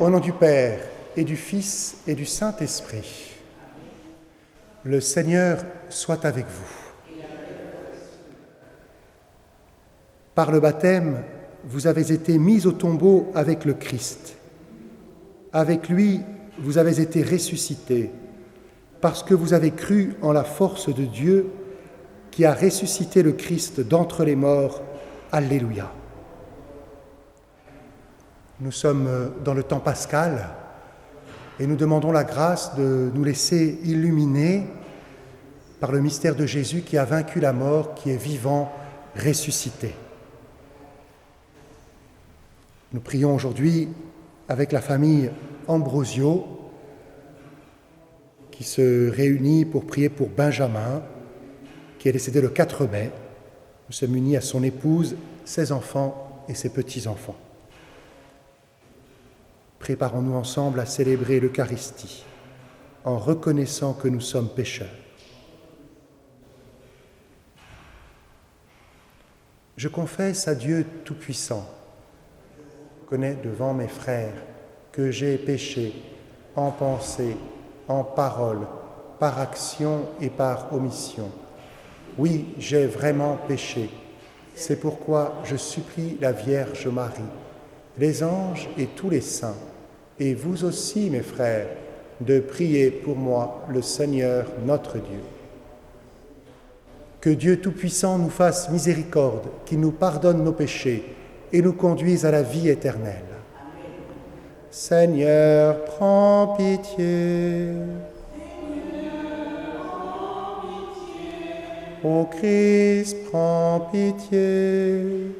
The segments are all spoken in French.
Au nom du Père, et du Fils, et du Saint-Esprit. Le Seigneur soit avec vous. Par le baptême, vous avez été mis au tombeau avec le Christ. Avec lui, vous avez été ressuscités, parce que vous avez cru en la force de Dieu qui a ressuscité le Christ d'entre les morts. Alléluia. Nous sommes dans le temps pascal et nous demandons la grâce de nous laisser illuminer par le mystère de Jésus qui a vaincu la mort, qui est vivant, ressuscité. Nous prions aujourd'hui avec la famille Ambrosio qui se réunit pour prier pour Benjamin, qui est décédé le 4 mai. Nous sommes unis à son épouse, ses enfants et ses petits-enfants. Préparons-nous ensemble à célébrer l'Eucharistie en reconnaissant que nous sommes pécheurs. Je confesse à Dieu Tout-Puissant, je connais devant mes frères que j'ai péché en pensée, en parole, par action et par omission. Oui, j'ai vraiment péché. C'est pourquoi je supplie la Vierge Marie, les anges et tous les saints, et vous aussi, mes frères, de prier pour moi le Seigneur notre Dieu. Que Dieu Tout-Puissant nous fasse miséricorde, qu'il nous pardonne nos péchés et nous conduise à la vie éternelle. Amen. Seigneur, prends pitié. Ô Christ, prends pitié.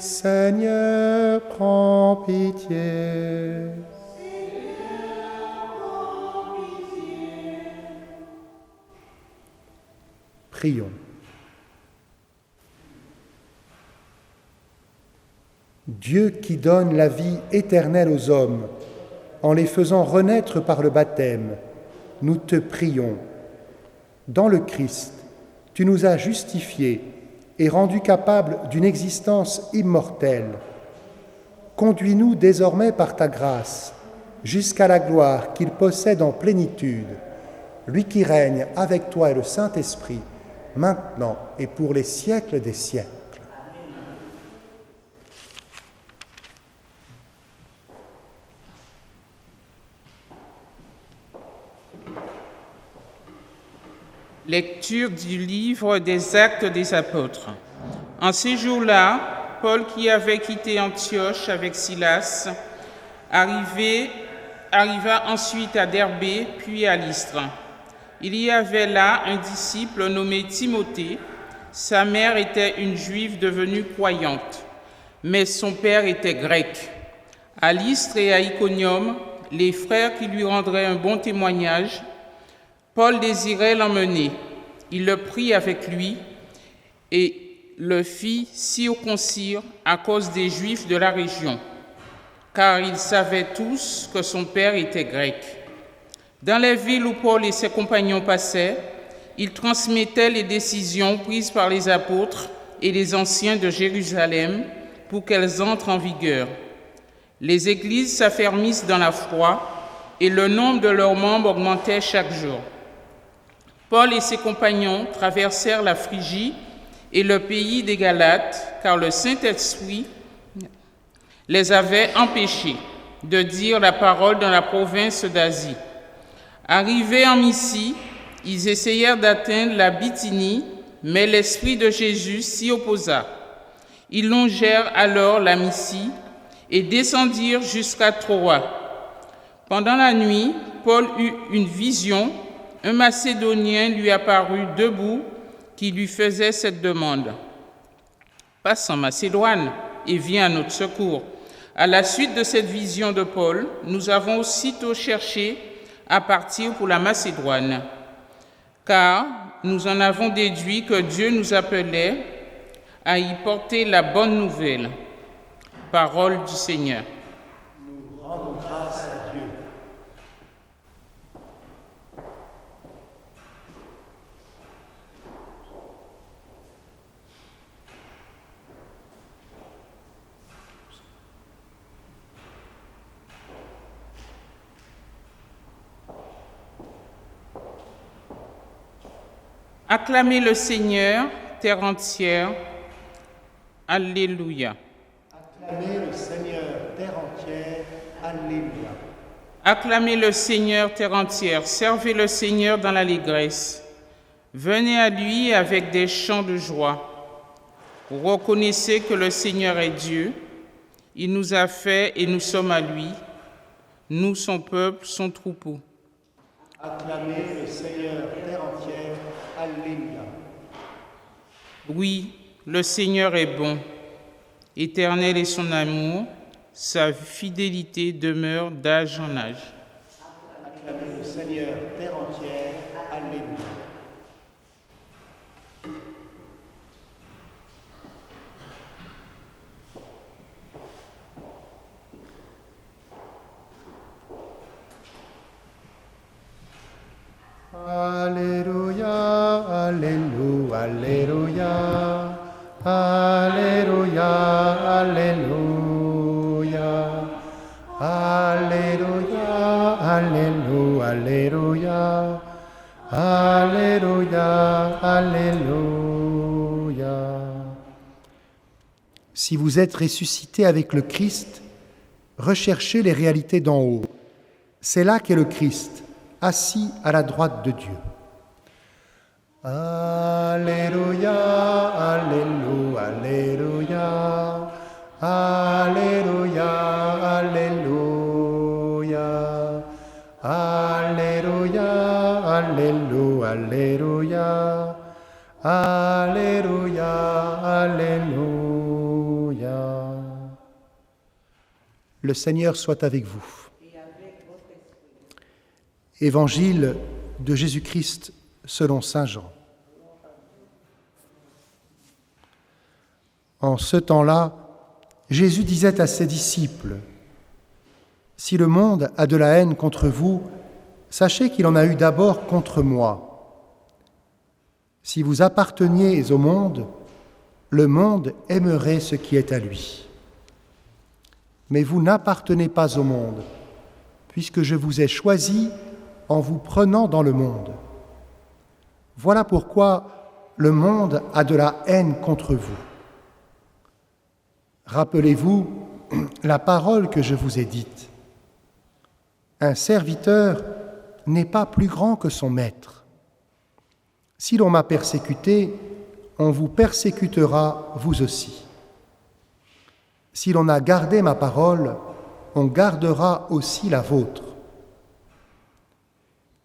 Seigneur, prends pitié. Prions. Dieu qui donne la vie éternelle aux hommes, en les faisant renaître par le baptême, nous te prions. Dans le Christ, tu nous as justifiés et rendus capables d'une existence immortelle. Conduis-nous désormais par ta grâce jusqu'à la gloire qu'il possède en plénitude, lui qui règne avec toi et le Saint-Esprit, maintenant et pour les siècles des siècles. Lecture du livre des Actes des Apôtres. En ces jours-là, Paul, qui avait quitté Antioche avec Silas, arriva ensuite à Derbé, puis à Lystre. Il y avait là un disciple nommé Timothée. Sa mère était une juive devenue croyante, mais son père était grec. À Lystre et à Iconium, les frères qui lui rendraient un bon témoignage, Paul désirait l'emmener. Il le prit avec lui et le fit circoncire à cause des Juifs de la région, car ils savaient tous que son père était grec. Dans les villes où Paul et ses compagnons passaient, ils transmettaient les décisions prises par les apôtres et les anciens de Jérusalem pour qu'elles entrent en vigueur. Les églises s'affermissent dans la foi et le nombre de leurs membres augmentait chaque jour. Paul et ses compagnons traversèrent la Phrygie et le pays des Galates, car le Saint-Esprit les avait empêchés de dire la parole dans la province d'Asie. Arrivés en Mysie, ils essayèrent d'atteindre la Bithynie, mais l'Esprit de Jésus s'y opposa. Ils longèrent alors la Mysie et descendirent jusqu'à Troa. Pendant la nuit, Paul eut une vision. Un Macédonien lui apparut debout qui lui faisait cette demande. « Passe en Macédoine et viens à notre secours. » À la suite de cette vision de Paul, nous avons aussitôt cherché à partir pour la Macédoine, car nous en avons déduit que Dieu nous appelait à y porter la bonne nouvelle. Parole du Seigneur. Nous rendons grâce à Dieu. Acclamez le Seigneur, terre entière. Alléluia. Acclamez le Seigneur, terre entière. Alléluia. Acclamez le Seigneur, terre entière. Servez le Seigneur dans l'allégresse. Venez à lui avec des chants de joie. Reconnaissez que le Seigneur est Dieu. Il nous a fait et nous sommes à lui. Nous, son peuple, son troupeau. Acclamez le Seigneur, terre entière. Alléluia. Oui, le Seigneur est bon. Éternel est son amour. Sa fidélité demeure d'âge en âge. Acclamez le Seigneur, terre entière. Alléluia. Alléluia, Alléluia, Alléluia, Alléluia, Alléluia, Alléluia, Alléluia, Alléluia, Alléluia. Si vous êtes ressuscité avec le Christ, recherchez les réalités d'en haut. C'est là qu'est le Christ, assis à la droite de Dieu. Alléluia, Alléluia, Alléluia, Alléluia, Alléluia, Alléluia, Alléluia, Alléluia, Alléluia. Le Seigneur soit avec vous. Évangile de Jésus-Christ selon saint Jean. En ce temps-là, Jésus disait à ses disciples : « Si le monde a de la haine contre vous, sachez qu'il en a eu d'abord contre moi. Si vous apparteniez au monde, le monde aimerait ce qui est à lui. Mais vous n'appartenez pas au monde, puisque je vous ai choisi en vous prenant dans le monde. Voilà pourquoi le monde a de la haine contre vous. Rappelez-vous la parole que je vous ai dite. Un serviteur n'est pas plus grand que son maître. Si l'on m'a persécuté, on vous persécutera vous aussi. Si l'on a gardé ma parole, on gardera aussi la vôtre.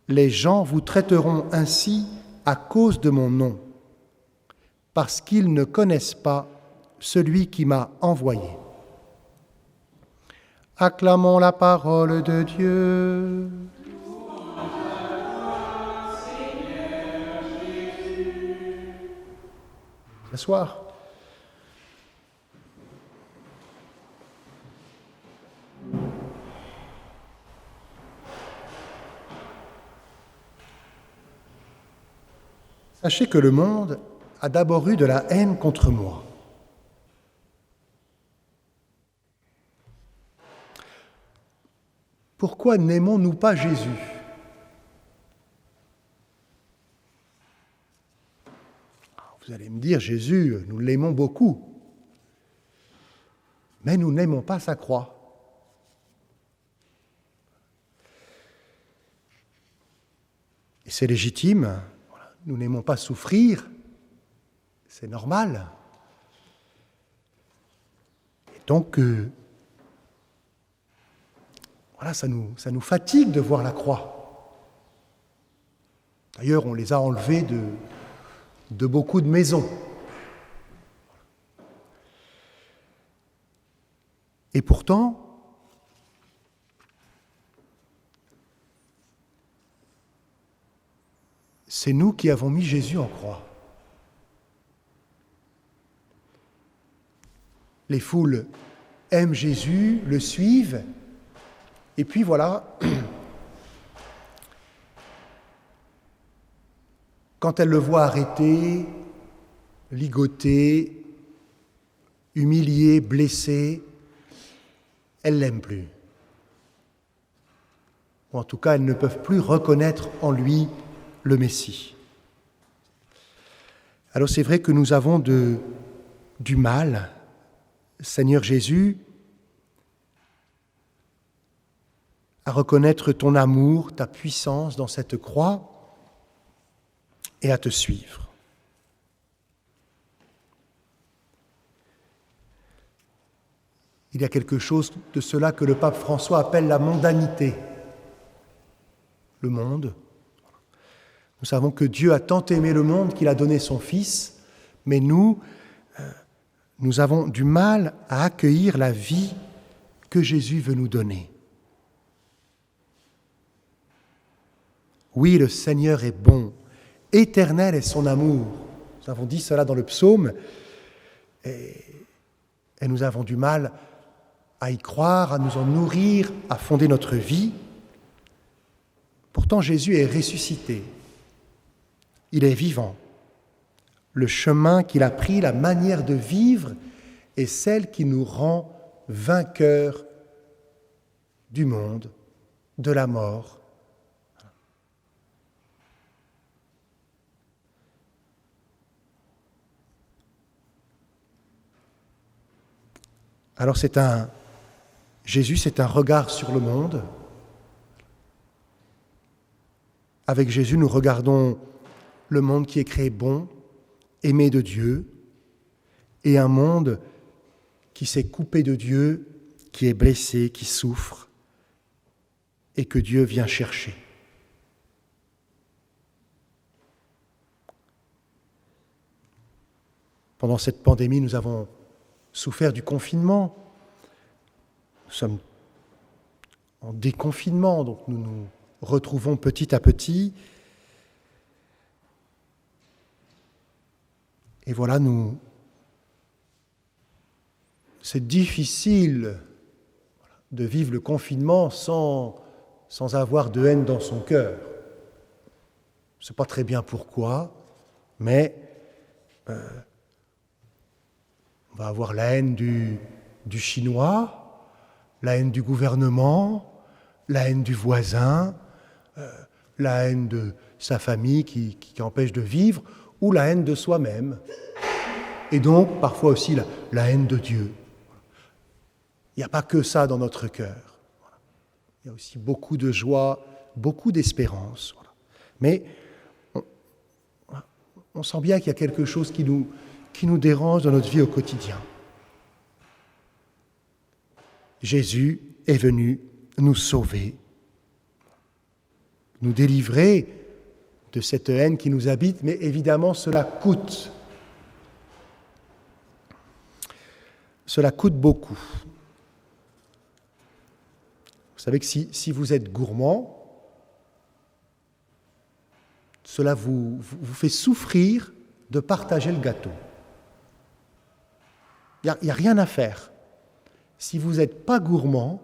Les gens vous traiteront ainsi à cause de mon nom, parce qu'ils ne connaissent pas celui qui m'a envoyé. Acclamons la parole de Dieu. S'asseoir. Sachez que le monde a d'abord eu de la haine contre moi. Pourquoi n'aimons-nous pas Jésus ? Vous allez me dire, Jésus, nous l'aimons beaucoup, mais nous n'aimons pas sa croix. Et c'est légitime, nous n'aimons pas souffrir, c'est normal. Et donc, ça nous fatigue de voir la croix. D'ailleurs, on les a enlevés de beaucoup de maisons. Et pourtant, c'est nous qui avons mis Jésus en croix. Les foules aiment Jésus, le suivent, et puis voilà, quand elles le voient arrêté, ligoté, humilié, blessé, elles ne l'aiment plus. Ou en tout cas, elles ne peuvent plus reconnaître en lui le Messie. Alors c'est vrai que nous avons du mal, Seigneur Jésus, à reconnaître ton amour, ta puissance dans cette croix et à te suivre. Il y a quelque chose de cela que le pape François appelle la mondanité. Le monde. Nous savons que Dieu a tant aimé le monde qu'il a donné son Fils, mais nous avons du mal à accueillir la vie que Jésus veut nous donner. Oui, le Seigneur est bon, éternel est son amour. Nous avons dit cela dans le psaume, et nous avons du mal à y croire, à nous en nourrir, à fonder notre vie. Pourtant, Jésus est ressuscité. Il est vivant. Le chemin qu'il a pris, la manière de vivre, est celle qui nous rend vainqueurs du monde, de la mort. Alors Jésus, c'est un regard sur le monde. Avec Jésus, nous regardons le monde qui est créé bon, aimé de Dieu, et un monde qui s'est coupé de Dieu, qui est blessé, qui souffre, et que Dieu vient chercher. Pendant cette pandémie, nous avons souffert du confinement. Nous sommes en déconfinement, donc nous nous retrouvons petit à petit. Et voilà, c'est difficile de vivre le confinement sans avoir de haine dans son cœur. Je ne sais pas très bien pourquoi, mais on va avoir la haine du Chinois, la haine du gouvernement, la haine du voisin, la haine de sa famille qui empêche de vivre, ou la haine de soi-même. Et donc, parfois aussi, la haine de Dieu. Il n'y a pas que ça dans notre cœur. Il y a aussi beaucoup de joie, beaucoup d'espérance. Mais on sent bien qu'il y a quelque chose qui nous dérange dans notre vie au quotidien. Jésus est venu nous sauver, nous délivrer de cette haine qui nous habite, mais évidemment cela coûte. Cela coûte beaucoup. Vous savez que si vous êtes gourmand, cela vous fait souffrir de partager le gâteau. Il n'y a rien à faire. Si vous n'êtes pas gourmand,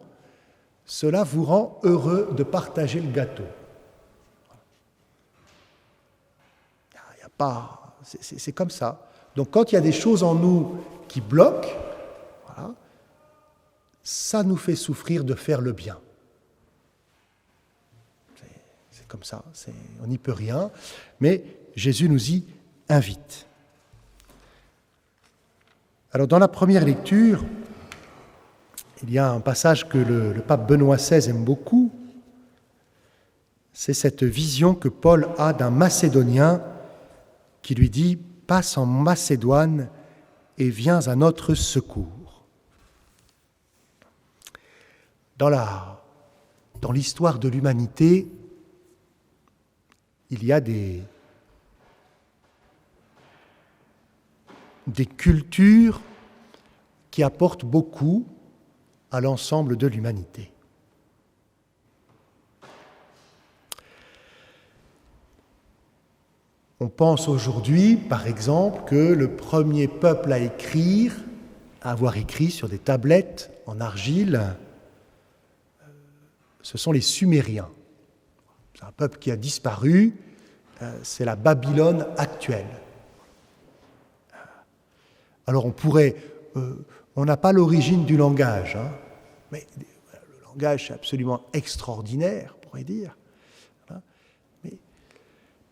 cela vous rend heureux de partager le gâteau. Il n'y a pas... C'est comme ça. Donc quand il y a des choses en nous qui bloquent, voilà, ça nous fait souffrir de faire le bien. C'est comme ça, on n'y peut rien, mais Jésus nous y invite. Alors dans la première lecture, il y a un passage que le pape Benoît XVI aime beaucoup. C'est cette vision que Paul a d'un Macédonien qui lui dit « Passe en Macédoine et viens à notre secours ». Dans l'histoire de l'humanité, il y a des cultures qui apportent beaucoup à l'ensemble de l'humanité. On pense aujourd'hui, par exemple, que le premier peuple à avoir écrit sur des tablettes en argile, ce sont les Sumériens. C'est un peuple qui a disparu, c'est la Babylone actuelle. Alors on n'a pas l'origine du langage, mais le langage c'est absolument extraordinaire, on pourrait dire.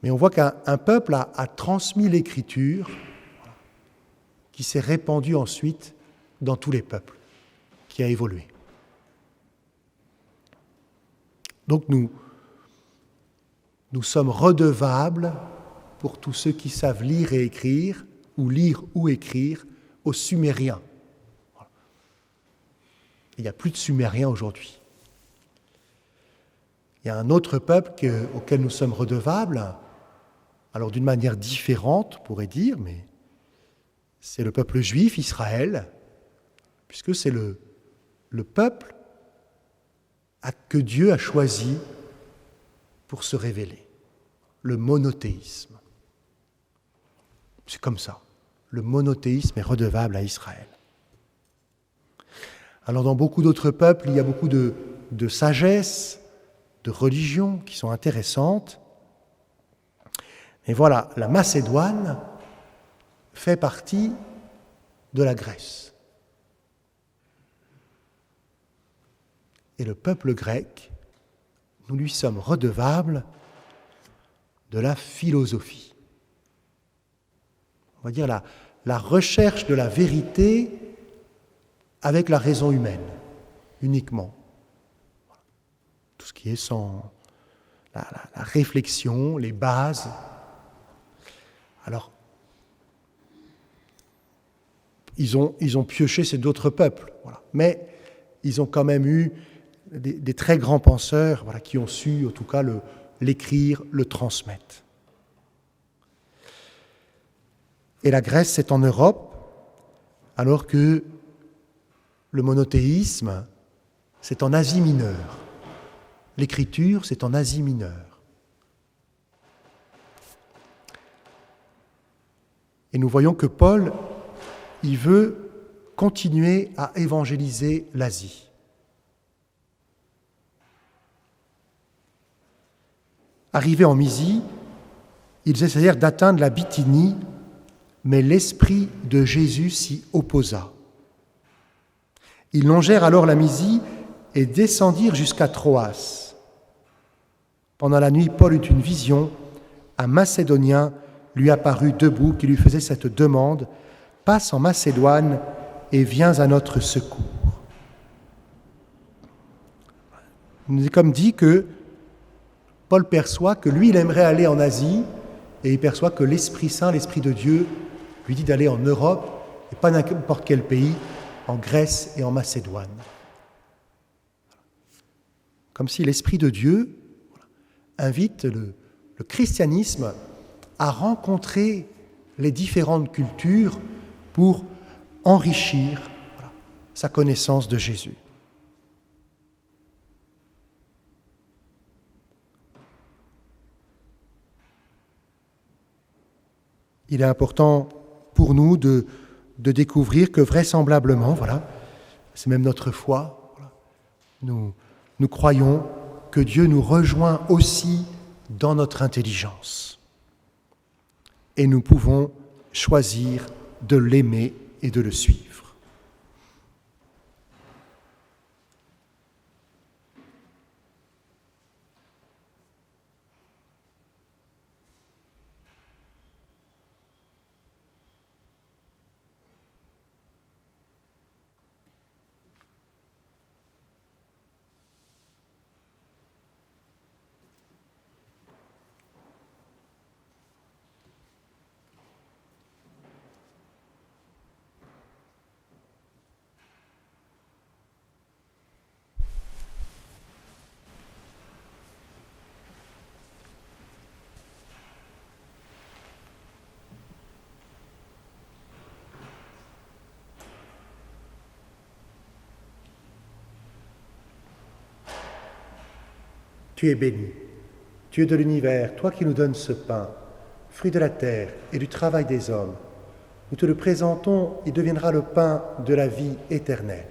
Mais Mais on voit qu'un peuple a transmis l'Écriture qui s'est répandue ensuite dans tous les peuples, qui a évolué. Donc nous sommes redevables pour tous ceux qui savent lire et écrire, ou lire ou écrire, aux Sumériens. Il n'y a plus de Sumériens aujourd'hui. Il y a un autre peuple auquel nous sommes redevables, alors d'une manière différente, on pourrait dire, mais c'est le peuple juif, Israël, puisque c'est le peuple que Dieu a choisi pour se révéler, le monothéisme. C'est comme ça, le monothéisme est redevable à Israël. Alors dans beaucoup d'autres peuples, il y a beaucoup de sagesse, de religion qui sont intéressantes. Mais voilà, la Macédoine fait partie de la Grèce. Et le peuple grec, nous lui sommes redevables de la philosophie. On va dire la recherche de la vérité avec la raison humaine, uniquement. Tout ce qui est sans la réflexion, les bases. Alors, ils ont pioché ces d'autres peuples, voilà. Mais ils ont quand même eu des très grands penseurs, voilà, qui ont su, en tout cas, l'écrire, le transmettre. Et la Grèce, c'est en Europe, alors que le monothéisme, c'est en Asie mineure. L'écriture, c'est en Asie mineure. Et nous voyons que Paul, il veut continuer à évangéliser l'Asie. Arrivés en Mysie, ils essayèrent d'atteindre la Bithynie, mais l'Esprit de Jésus s'y opposa. Ils longèrent alors la Mysie et descendirent jusqu'à Troas. Pendant la nuit, Paul eut une vision. Un Macédonien lui apparut debout qui lui faisait cette demande : « Passe en Macédoine et viens à notre secours. » Il nous est comme dit que Paul perçoit que lui, il aimerait aller en Asie, et il perçoit que l'Esprit Saint, l'Esprit de Dieu, lui dit d'aller en Europe, et pas n'importe quel pays, en Grèce et en Macédoine. Comme si l'Esprit de Dieu invite le christianisme à rencontrer les différentes cultures pour enrichir sa connaissance de Jésus. Il est important pour nous de découvrir que vraisemblablement, voilà, c'est même notre foi, voilà, nous croyons que Dieu nous rejoint aussi dans notre intelligence. Et nous pouvons choisir de l'aimer et de le suivre. Tu es béni, Dieu de l'univers, toi qui nous donnes ce pain, fruit de la terre et du travail des hommes. Nous te le présentons, il deviendra le pain de la vie éternelle.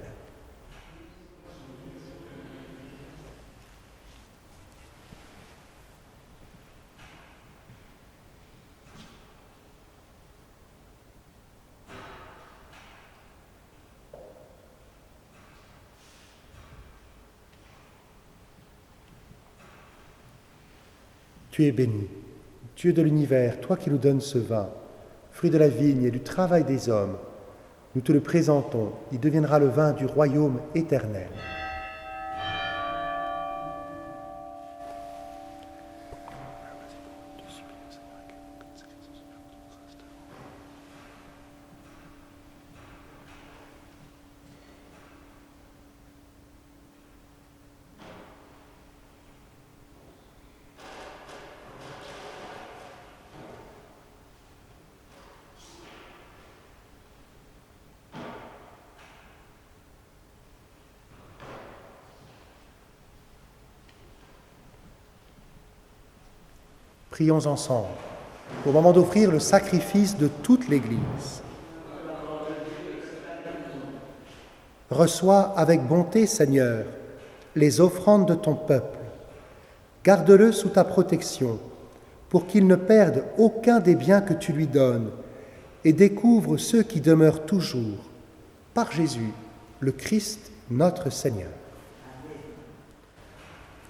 Tu es béni, Dieu de l'univers, toi qui nous donnes ce vin, fruit de la vigne et du travail des hommes, nous te le présentons, il deviendra le vin du royaume éternel. Prions ensemble, au moment d'offrir le sacrifice de toute l'Église. Reçois avec bonté, Seigneur, les offrandes de ton peuple. Garde-le sous ta protection, pour qu'il ne perde aucun des biens que tu lui donnes, et découvre ceux qui demeurent toujours, par Jésus, le Christ, notre Seigneur.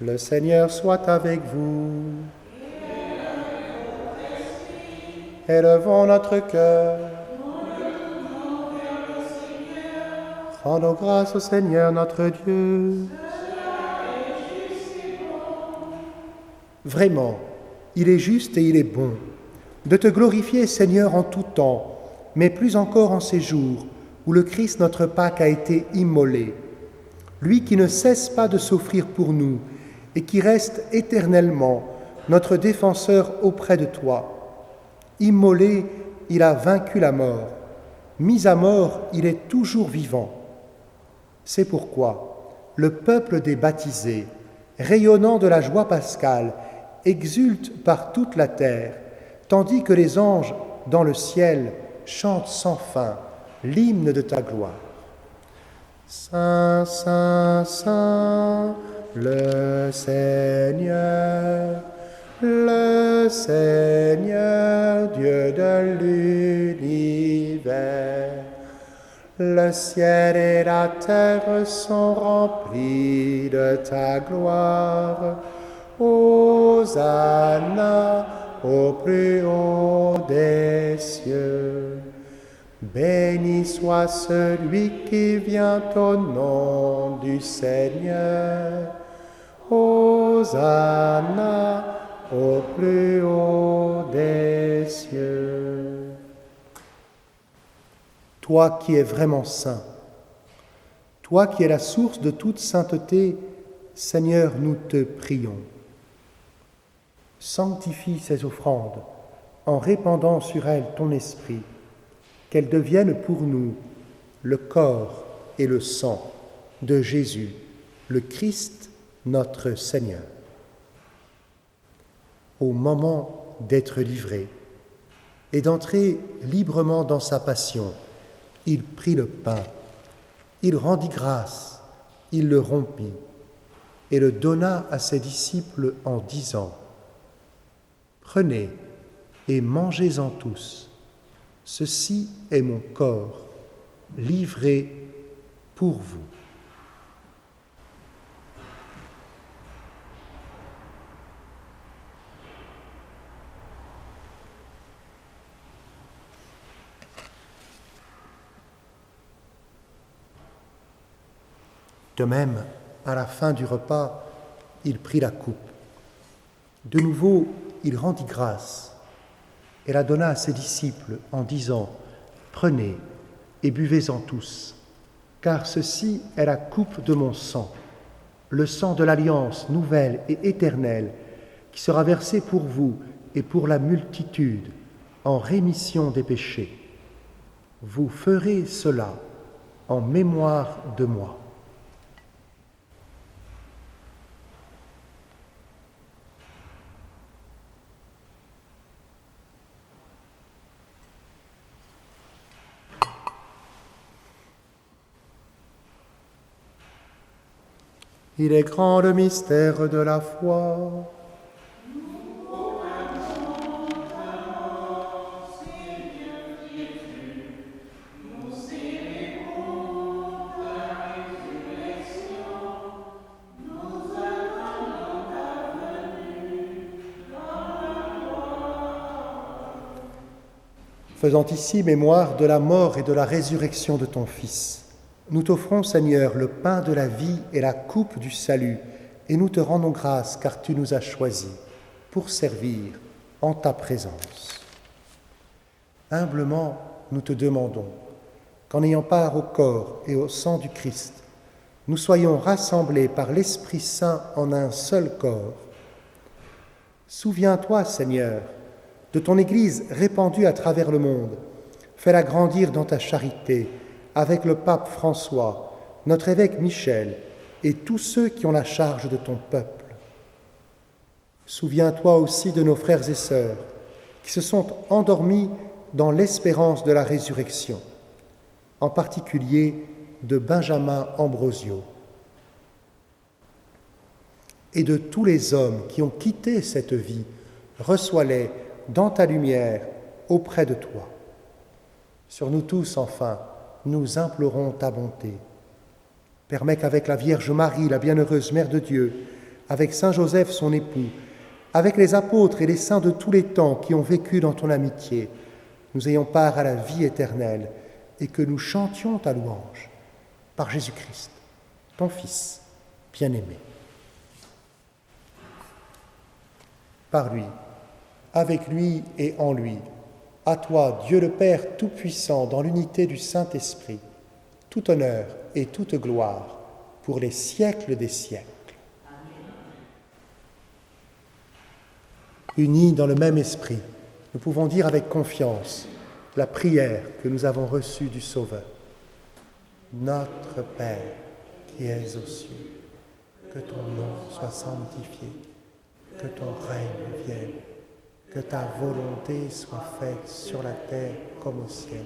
Le Seigneur soit avec vous. Élevons notre cœur. Rendons grâce au Seigneur notre Dieu. Vraiment, il est juste et il est bon de te glorifier, Seigneur, en tout temps, mais plus encore en ces jours où le Christ, notre Pâque, a été immolé. Lui qui ne cesse pas de s'offrir pour nous et qui reste éternellement notre défenseur auprès de toi. Immolé, il a vaincu la mort. Mis à mort, il est toujours vivant. C'est pourquoi le peuple des baptisés, rayonnant de la joie pascale, exulte par toute la terre, tandis que les anges dans le ciel chantent sans fin l'hymne de ta gloire. Saint, Saint, Saint, le Seigneur, Dieu de l'univers. Le ciel et la terre sont remplis de ta gloire. Hosanna au plus haut des cieux. Béni soit celui qui vient au nom du Seigneur. Hosanna au plus haut des cieux. Toi qui es vraiment saint, toi qui es la source de toute sainteté, Seigneur, nous te prions. Sanctifie ces offrandes en répandant sur elles ton esprit, qu'elles deviennent pour nous le corps et le sang de Jésus, le Christ, notre Seigneur. Au moment d'être livré et d'entrer librement dans sa passion, il prit le pain, il rendit grâce, il le rompit et le donna à ses disciples en disant : « Prenez et mangez-en tous, ceci est mon corps, livré pour vous. » De même, à la fin du repas, il prit la coupe. De nouveau, il rendit grâce et la donna à ses disciples en disant : « Prenez et buvez-en tous, car ceci est la coupe de mon sang, le sang de l'alliance nouvelle et éternelle, qui sera versé pour vous et pour la multitude en rémission des péchés. Vous ferez cela en mémoire de moi. » Il est grand le mystère de la foi. faisant ici mémoire de la mort et de la résurrection de ton Fils. Nous t'offrons, Seigneur, le pain de la vie et la coupe du salut, et nous te rendons grâce car tu nous as choisis pour servir en ta présence. Humblement, nous te demandons qu'en ayant part au corps et au sang du Christ, nous soyons rassemblés par l'Esprit Saint en un seul corps. Souviens-toi, Seigneur, de ton Église répandue à travers le monde. Fais-la grandir dans ta charité avec le pape François, notre évêque Michel et tous ceux qui ont la charge de ton peuple. Souviens-toi aussi de nos frères et sœurs qui se sont endormis dans l'espérance de la résurrection, en particulier de Benjamin Ambrosio et de tous les hommes qui ont quitté cette vie. Reçois-les dans ta lumière auprès de toi. Sur nous tous, enfin, nous implorons ta bonté. Permets qu'avec la Vierge Marie, la bienheureuse Mère de Dieu, avec Saint Joseph, son époux, avec les apôtres et les saints de tous les temps qui ont vécu dans ton amitié, nous ayons part à la vie éternelle et que nous chantions ta louange par Jésus-Christ, ton Fils bien-aimé. Par lui, avec lui et en lui, à toi, Dieu le Père Tout-Puissant, dans l'unité du Saint-Esprit, tout honneur et toute gloire pour les siècles des siècles. Unis dans le même esprit, nous pouvons dire avec confiance la prière que nous avons reçue du Sauveur. Notre Père qui es aux cieux, que ton nom soit sanctifié, que ton règne vienne, que ta volonté soit faite sur la terre comme au ciel.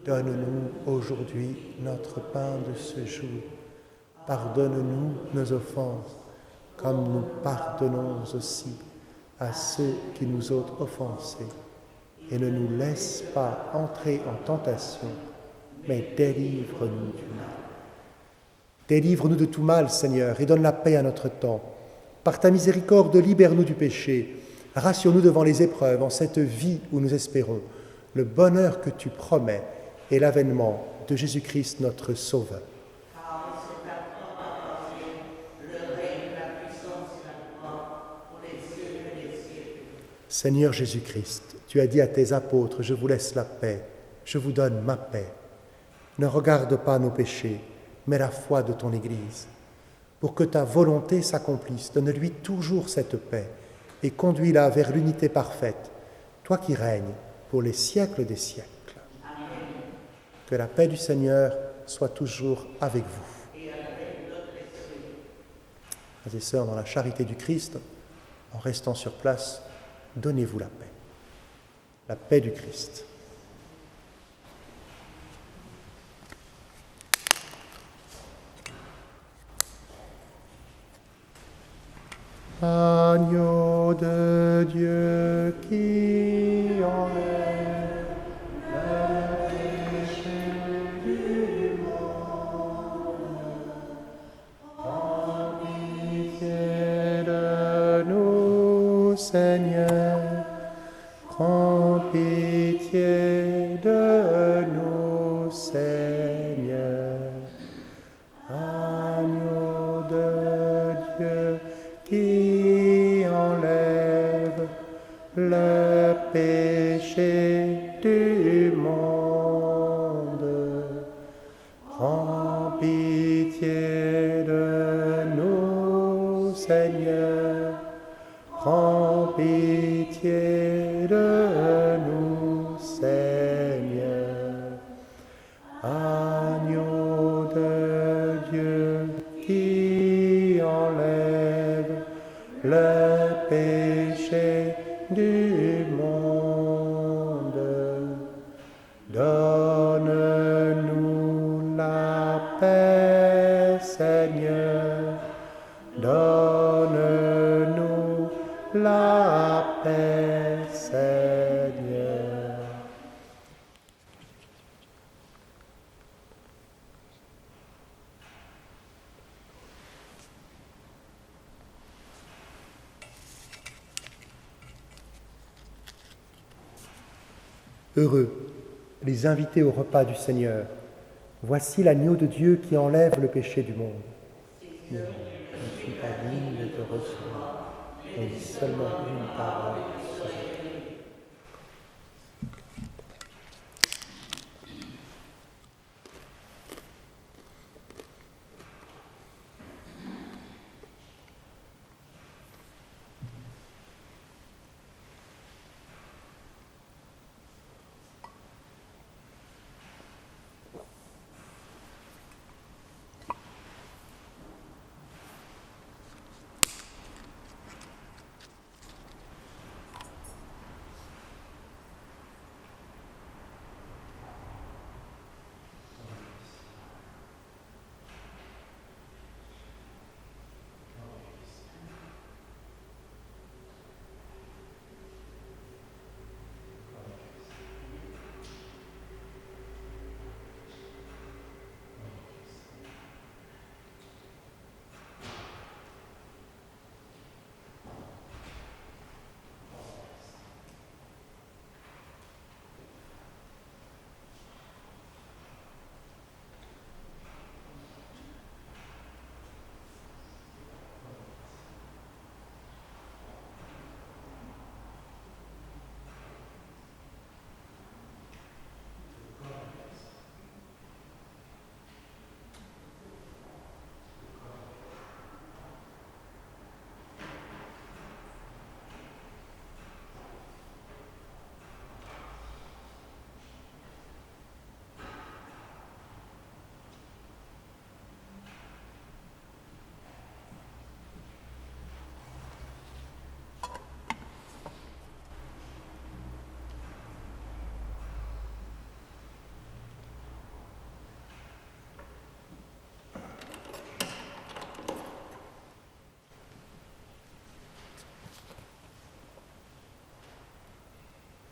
Donne-nous aujourd'hui notre pain de ce jour. Pardonne-nous nos offenses, comme nous pardonnons aussi à ceux qui nous ont offensés. Et ne nous laisse pas entrer en tentation, mais délivre-nous du mal. Délivre-nous de tout mal, Seigneur, et donne la paix à notre temps. Par ta miséricorde, libère-nous du péché. Rassure-nous devant les épreuves, en cette vie où nous espérons le bonheur que tu promets et l'avènement de Jésus-Christ, notre Sauveur. Seigneur Jésus-Christ, tu as dit à tes apôtres, je vous laisse la paix, je vous donne ma paix. Ne regarde pas nos péchés, mais la foi de ton Église. Pour que ta volonté s'accomplisse, donne-lui toujours cette paix et conduis-la vers l'unité parfaite, toi qui règnes pour les siècles des siècles. Amen. Que la paix du Seigneur soit toujours avec vous. Et avec notre esprit. Frères et sœurs, dans la charité du Christ, en restant sur place, donnez-vous la paix. La paix du Christ. Agneau de Dieu qui enlève le péché du monde, prends pitié de nous, Seigneur, prends pitié de nous, Seigneur. Agneau de Dieu qui enlève le péché du monde. Prends pitié de nous, Seigneur. Prends pitié de nous, Seigneur. Agneau de Dieu qui enlève le péché du monde. Donne-nous la paix, Seigneur. Donne-nous la paix, Seigneur. Heureux les invités au repas du Seigneur. Voici l'agneau de Dieu qui enlève le péché du monde. Je ne suis pas digne de te recevoir, mais dis seulement une parole.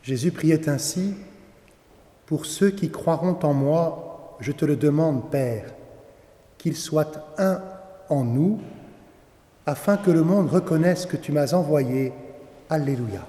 Jésus priait ainsi: « Pour ceux qui croiront en moi, je te le demande, Père, qu'ils soient un en nous, afin que le monde reconnaisse que tu m'as envoyé. Alléluia. »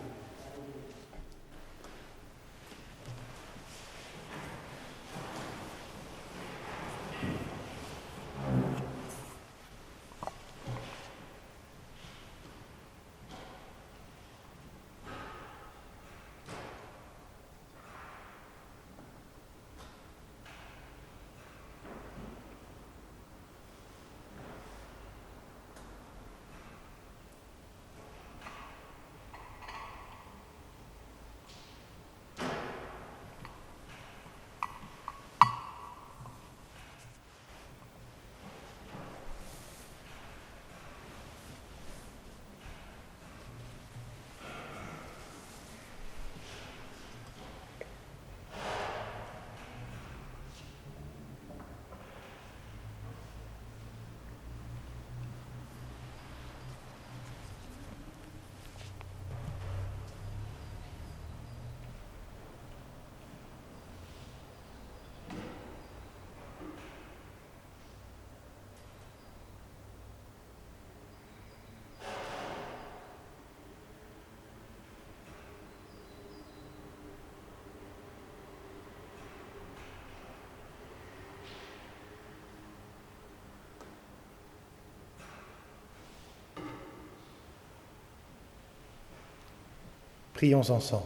Prions ensemble.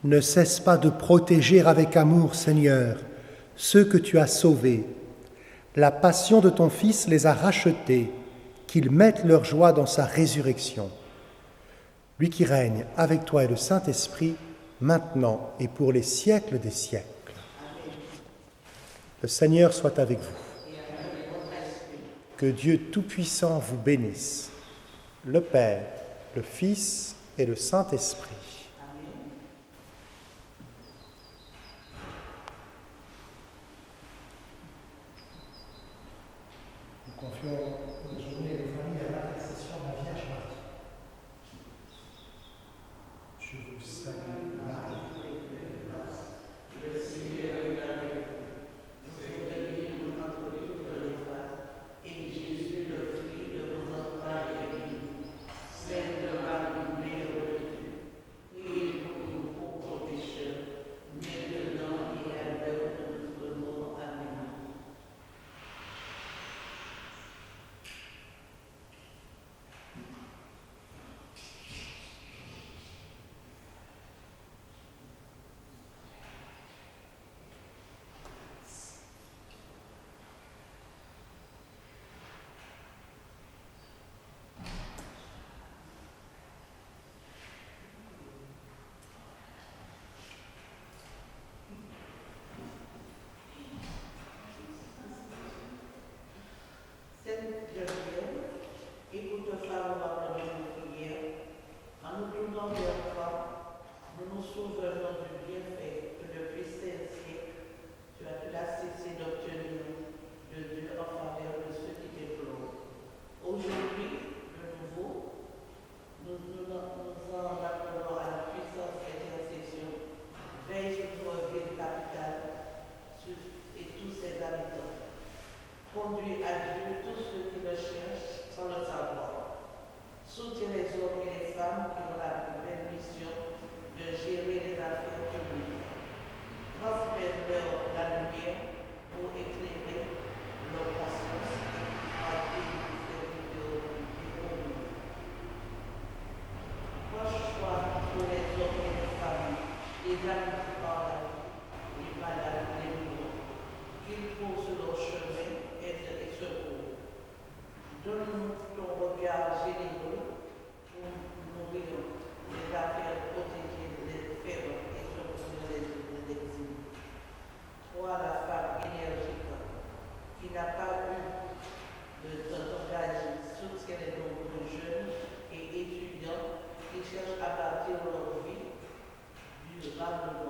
Ne cesse pas de protéger avec amour, Seigneur, ceux que tu as sauvés. La passion de ton Fils les a rachetés, qu'ils mettent leur joie dans sa résurrection. Lui qui règne avec toi et le Saint-Esprit, maintenant et pour les siècles des siècles. Le Seigneur soit avec vous. Que Dieu Tout-Puissant vous bénisse, le Père, le Fils et le Saint-Esprit. Nous confions notre journée de famille à l'intercession de la Vierge Marie. Je vous salue, Marie. souvenant du bienfait que depuis 16 siècles, tu as eu la cessé d'obtenir de Dieu en faveur de ceux qui t'implorent. Aujourd'hui, de nouveau, nous en appelons à la puissance d'intercession. Veille sur notre ville capitale et tous ses habitants. Conduis à Dieu tous ceux qui le cherchent sans le savoir. Soutiens les hommes et les femmes qui ont la belle mission de gérer les affaires publiques. Transmets-leur la lumière pour éclairer leur conscience en pays du serviteur du. Proche-toi pour les hommes et les femmes, les amis par la vie, les malades, les mourants, qu'ils posent leur chemin, aide et secours. Donne-nous ton regard généreux pour nourrir les affaires protégées des faibles et soutenir les exiles. Toi, la femme énergique qui n'a pas eu de t'engager, soutient les nombreux jeunes et étudiants qui cherchent à bâtir leur vie durable